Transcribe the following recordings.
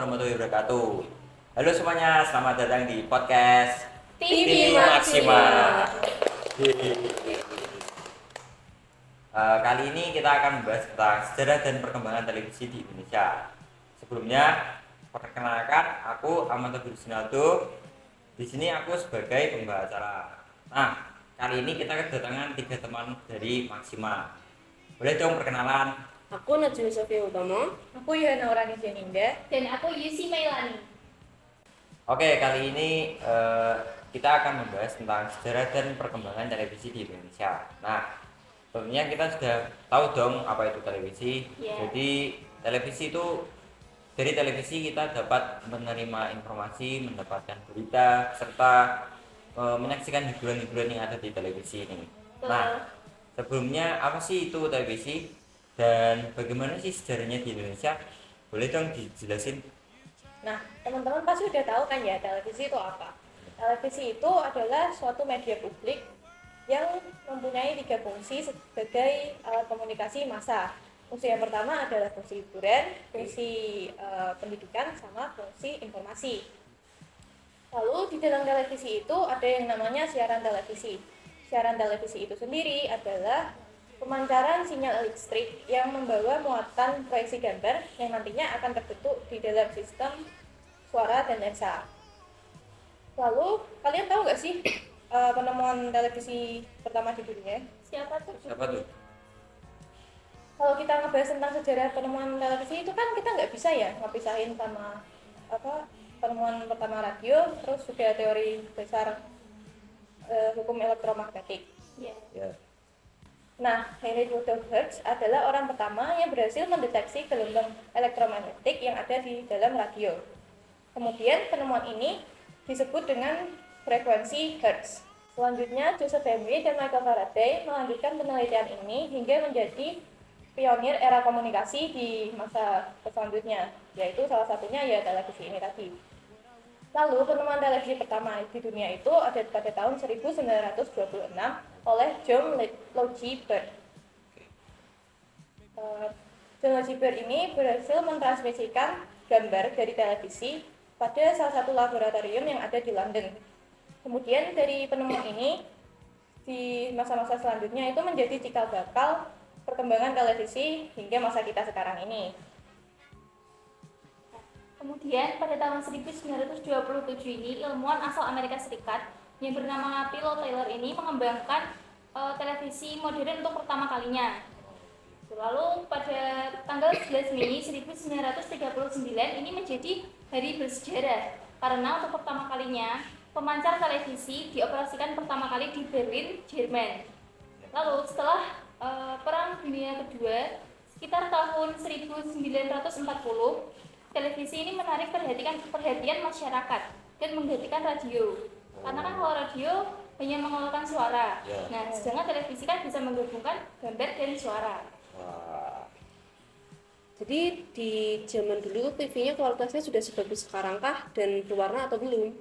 warahmatullahi wabarakatuh. Halo semuanya, selamat datang di podcast TV Maksima. Maksima. Kali ini kita akan membahas tentang sejarah dan perkembangan televisi di Indonesia. Sebelumnya, perkenalkan aku Ahmad Abdul Sinaldo. Di sini aku sebagai pembawa acara. Nah, kali ini kita kedatangan 3 teman dari Maksima. Boleh dong perkenalan? Aku Najmi Sofia Utama. Aku Yohana Urani Janinda. Dan aku Yusi Mailani. Oke, kali ini kita akan membahas tentang sejarah dan perkembangan televisi di Indonesia. Nah, tentunya kita sudah tahu dong apa itu televisi. Yeah. Jadi, dari televisi kita dapat menerima informasi, mendapatkan berita, serta menyaksikan hiburan-hiburan yang ada di televisi ini. Nah, sebelumnya apa sih itu televisi dan bagaimana sih sejarahnya di Indonesia? Boleh dong dijelasin? Nah, teman-teman pasti udah tahu kan ya televisi itu apa? Televisi itu adalah suatu media publik yang mempunyai 3 fungsi sebagai alat komunikasi massa. Fungsi yang pertama adalah fungsi hiburan, fungsi pendidikan, sama fungsi informasi. Lalu di dalam televisi itu ada yang namanya siaran televisi. Siaran televisi itu sendiri adalah pemancaran sinyal listrik yang membawa muatan proyeksi gambar yang nantinya akan terbentuk di dalam sistem suara dan lensa. Lalu, kalian tahu nggak sih penemuan televisi pertama di dunia? Siapa tuh? Kalau kita ngebahas tentang sejarah penemuan televisi itu kan kita nggak bisa ya ngepisahin sama penemuan pertama radio, terus juga teori besar hukum elektromagnetik. Yeah. Ya. Nah, Heinrich Rudolf Hertz adalah orang pertama yang berhasil mendeteksi gelombang elektromagnetik yang ada di dalam radio. Kemudian penemuan ini disebut dengan frekuensi Hertz. Selanjutnya, Joseph Hemingway dan Michael Faraday melanjutkan penelitian ini hingga menjadi pionir era komunikasi di masa selanjutnya, yaitu salah satunya ya televisi ini tadi. Lalu penemuan televisi pertama di dunia itu ada pada tahun 1926 oleh John Logie Baird. John Logie Baird ini berhasil mentransmisikan gambar dari televisi pada salah satu laboratorium yang ada di London. Kemudian dari penemuan ini di masa-masa selanjutnya itu menjadi cikal bakal perkembangan televisi hingga masa kita sekarang ini. Kemudian pada tahun 1927 ini ilmuwan asal Amerika Serikat yang bernama Philo Taylor ini mengembangkan televisi modern untuk pertama kalinya. Lalu pada tanggal 11 Mei 1939 ini menjadi hari bersejarah karena untuk pertama kalinya pemancar televisi dioperasikan pertama kali di Berlin, Jerman. Lalu setelah Perang Dunia Kedua sekitar tahun 1940 televisi ini menarik perhatian masyarakat dan menggantikan radio. Karena kan kalau radio hanya mengeluarkan suara. Yeah. Nah, sedangkan televisi kan bisa menggabungkan gambar dan suara. Wah. Jadi di zaman dulu TV-nya kualitasnya sudah sebagus sekarang kah dan berwarna atau belum?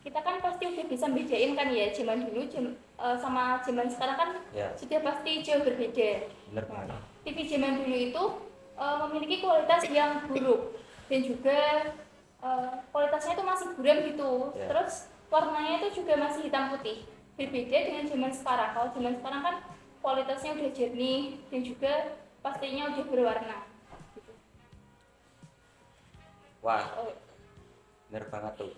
Kita kan pasti udah bisa bedain kan ya zaman dulu sama zaman sekarang kan Ya. sudah pasti jauh berbeda. Benar banget. TV zaman dulu itu memiliki kualitas yang buruk dan juga kualitasnya itu masih buram gitu. Ya. Terus warnanya itu juga masih hitam putih. Berbeda dengan zaman sekarang. Kalau zaman sekarang kan kualitasnya udah jernih dan juga pastinya udah berwarna. Gitu. Wah, benar banget tuh.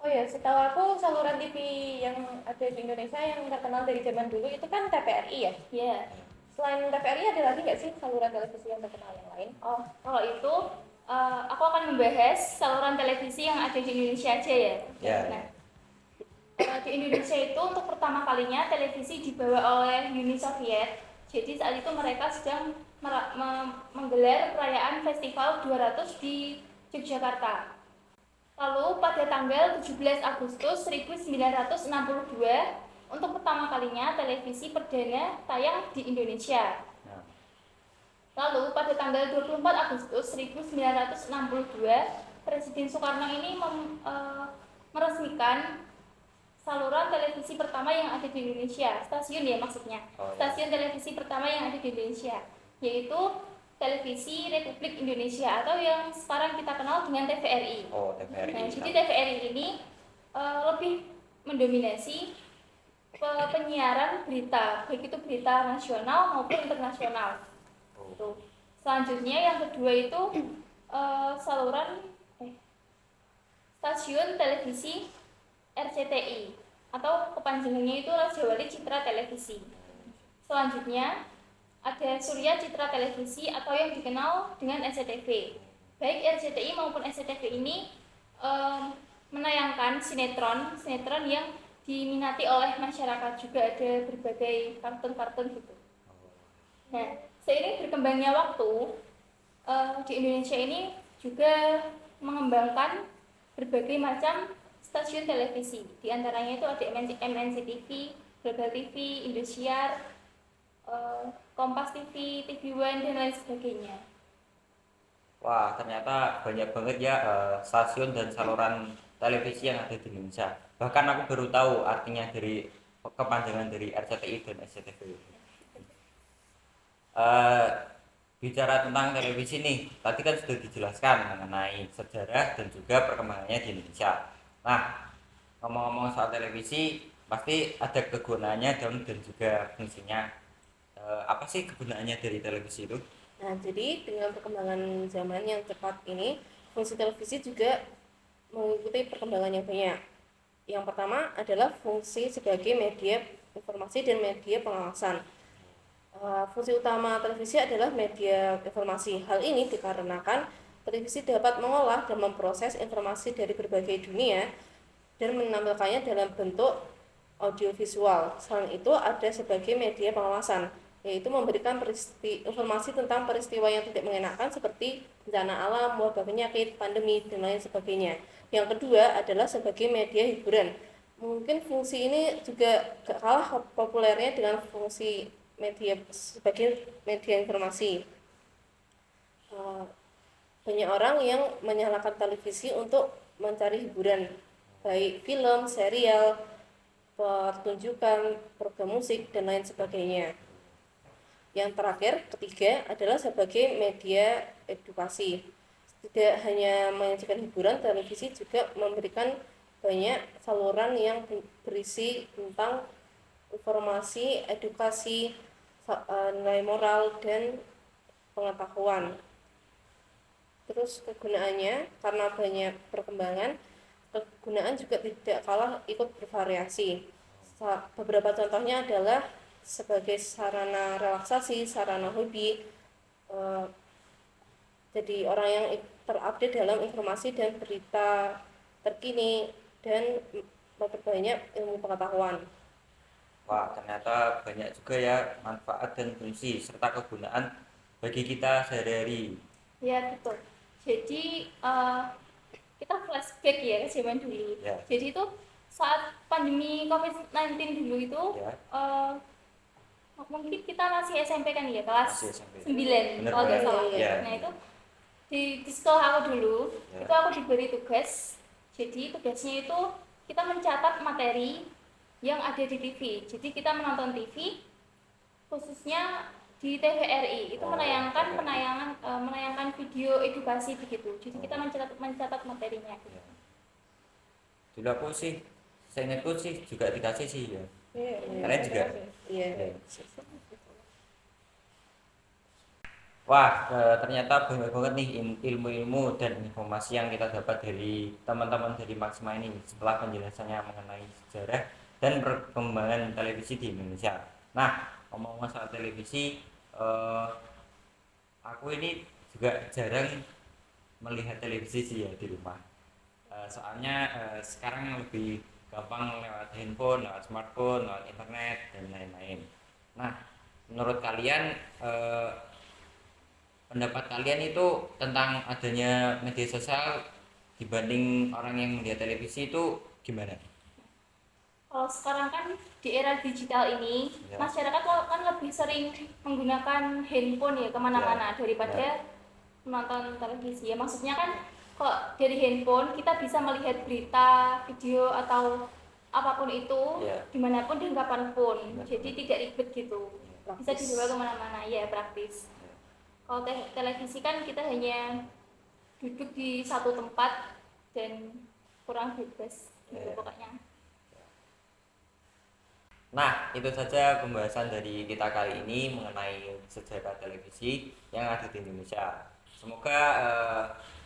Oh ya, setahu aku saluran TV yang ada di Indonesia yang terkenal dari zaman dulu itu kan TVRI ya? Ya. Selain TVRI ada lagi nggak sih saluran televisi yang terkenal yang lain? Oh, kalau itu aku akan membahas saluran televisi yang ada di Indonesia aja ya. Ya. Nah, di Indonesia itu untuk pertama kalinya televisi dibawa oleh Uni Soviet. Jadi saat itu mereka sedang menggelar perayaan Festival 200 di Yogyakarta. Lalu pada tanggal 17 Agustus 1962 untuk pertama kalinya televisi perdana tayang di Indonesia. Nah, Lalu pada tanggal 24 Agustus 1962 Presiden Soekarno ini meresmikan saluran televisi pertama yang ada di Indonesia, stasiun ya maksudnya, Oh, ya. stasiun televisi pertama yang ada di Indonesia, yaitu Televisi Republik Indonesia atau yang sekarang kita kenal dengan TVRI. Oh, TVRI. Nah, jadi TVRI ini lebih mendominasi penyiaran berita, baik itu berita nasional maupun internasional. Oh. Tuh. Selanjutnya yang kedua itu saluran stasiun televisi RCTI atau kepanjangannya itu Raja Wali Citra Televisi. Selanjutnya ada Surya Citra Televisi atau yang dikenal dengan SCTV. Baik RCTI maupun SCTV ini menayangkan sinetron yang diminati oleh masyarakat, juga ada berbagai kartun-kartun gitu. Nah, seiring berkembangnya waktu di Indonesia ini juga mengembangkan berbagai macam stasiun televisi. Di antaranya itu ada MNC TV, Global TV, Indosiar, Kompas TV, TV One dan lain sebagainya. Wah, ternyata banyak banget ya stasiun dan saluran televisi yang ada di Indonesia. Bahkan aku baru tahu artinya dari kepanjangan dari RCTI dan SCTV. Bicara tentang televisi nih, tadi kan sudah dijelaskan mengenai sejarah dan juga perkembangannya di Indonesia. Nah, ngomong-ngomong soal televisi, pasti ada kegunaannya dan juga fungsinya. Apa sih kegunaannya dari televisi itu? Nah, jadi dengan perkembangan zaman yang cepat ini, fungsi televisi juga mengikuti perkembangan yang banyak. Yang pertama adalah fungsi sebagai media informasi dan media pengawasan. Fungsi utama televisi adalah media informasi. Hal ini dikarenakan televisi dapat mengolah dan memproses informasi dari berbagai dunia dan menampilkannya dalam bentuk audiovisual. Selain itu ada sebagai media pengawasan, yaitu memberikan informasi tentang peristiwa yang tidak mengenakan seperti bencana alam, wabah penyakit, pandemi, dan lain sebagainya. Yang kedua adalah sebagai media hiburan. Mungkin fungsi ini juga gak kalah populernya dengan fungsi media sebagai media informasi. Banyak orang yang menyalakan televisi untuk mencari hiburan, baik film, serial, pertunjukan, program musik, dan lain sebagainya. Yang terakhir, ketiga adalah sebagai media edukasi. Tidak hanya menyajikan hiburan, televisi juga memberikan banyak saluran yang berisi tentang informasi, edukasi, nilai moral, dan pengetahuan. Terus kegunaannya, karena banyak perkembangan, kegunaan juga tidak kalah ikut bervariasi. Beberapa contohnya adalah sebagai sarana relaksasi, sarana hobi, jadi orang yang terupdate dalam informasi dan berita terkini dan memperbanyak ilmu pengetahuan. Wah, ternyata banyak juga ya manfaat dan fungsi serta kegunaan bagi kita sehari-hari. Ya, betul. Jadi kita flashback ya ke zaman dulu. Ya. Jadi itu saat pandemi COVID-19 dulu itu Ya. Mungkin kita masih SMP kan ya, kelas Masih SMP. 9 Bener, kalau nggak bener. salah. Ya. Nah itu di sekolah aku dulu, Ya. itu aku diberi tugas. Jadi tugasnya itu kita mencatat materi yang ada di TV. Jadi kita menonton TV, khususnya di TVRI itu Oh, menayangkan video edukasi begitu. Jadi kita mencatat materinya. Ya. Dulu aku sih, saya ingatku sih juga dikasih sih ya. Kalian juga? Iya. Wah, ternyata banyak banget nih ilmu-ilmu dan informasi yang kita dapat dari teman-teman dari Maxima ini setelah penjelasannya mengenai sejarah dan perkembangan televisi di Indonesia. Nah, ngomong soal televisi, aku ini juga jarang melihat televisi sih ya di rumah. Soalnya sekarang lebih gampang lewat handphone, lewat smartphone, lewat internet dan lain-lain. Nah, menurut kalian pendapat kalian itu tentang adanya media sosial dibanding orang yang melihat televisi itu gimana? Kalau sekarang kan di era digital ini, Ya. masyarakat kan lebih sering menggunakan handphone ya kemana-mana daripada menonton televisi ya. Maksudnya kan kok dari handphone kita bisa melihat berita, video atau apapun itu dimanapun dan kapanpun. Jadi tidak ribet gitu. Bisa dibawa kemana-mana ya, praktis. Kalau televisi kan kita hanya duduk di satu tempat dan kurang bebas gitu Iya. pokoknya. Nah, itu saja pembahasan dari kita kali ini mengenai sejarah televisi yang ada di Indonesia. Semoga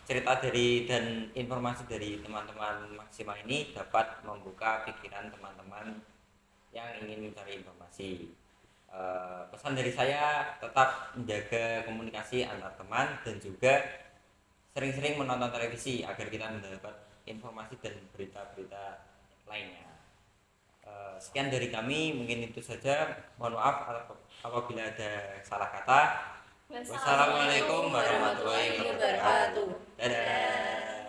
cerita dari dan informasi dari teman-teman Maksima ini dapat membuka pikiran teman-teman yang ingin mencari informasi. Pesan dari saya tetap menjaga komunikasi antar teman dan juga sering-sering menonton televisi agar kita mendapat informasi dan berita-berita lainnya. Sekian dari kami, mungkin itu saja. Mohon maaf apabila ada salah kata. Wassalamualaikum warahmatullahi wabarakatuh. Dadah.